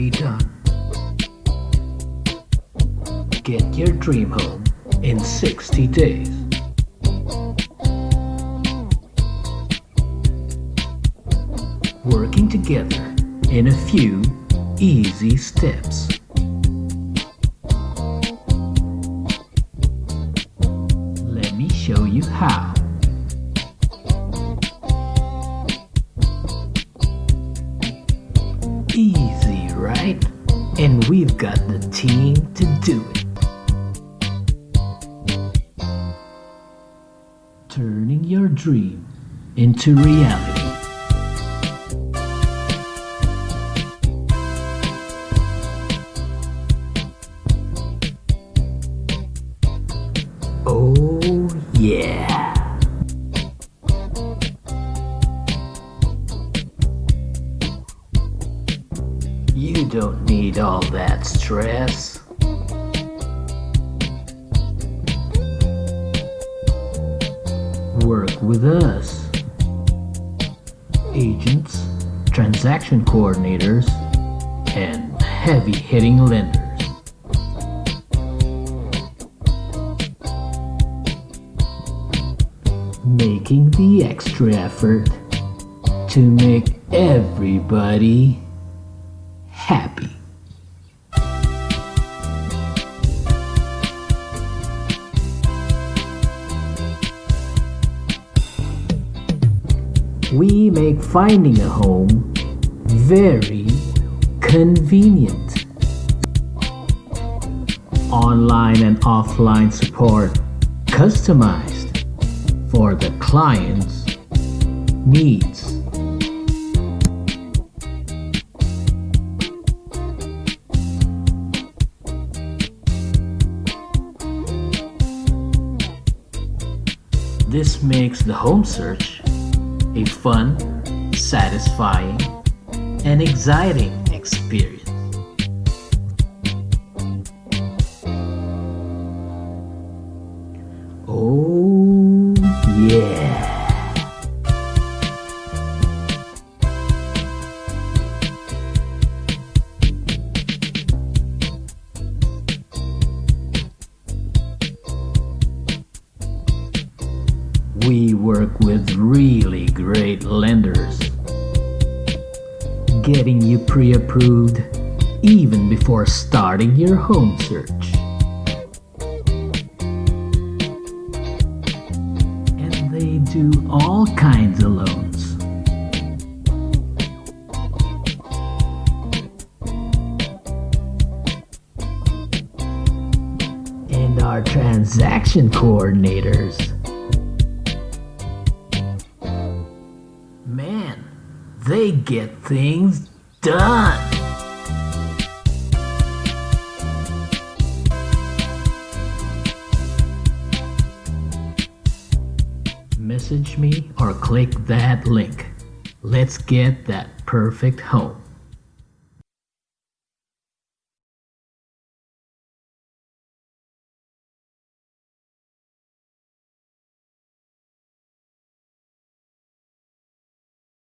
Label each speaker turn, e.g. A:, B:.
A: already done. Get your dream home in 60 days. Working together in a few easy steps. Let me show you how. Easy, right? And we've got the team to do it. Turning your dream into reality. Oh yeah! You don't need all that stress. Work with us. Agents, transaction coordinators, and heavy-hitting lenders. Making the extra effort to make everybody happy. We make finding a home very convenient. Online and offline support customized for the client's needs. This makes the home search a fun, satisfying, and exciting experience. Oh yeah! We work with really great lenders, getting you pre-approved even before starting your home search. And they do all kinds of loans. And our transaction coordinators, man, they get things done. Message me or click that link. Let's get that perfect home.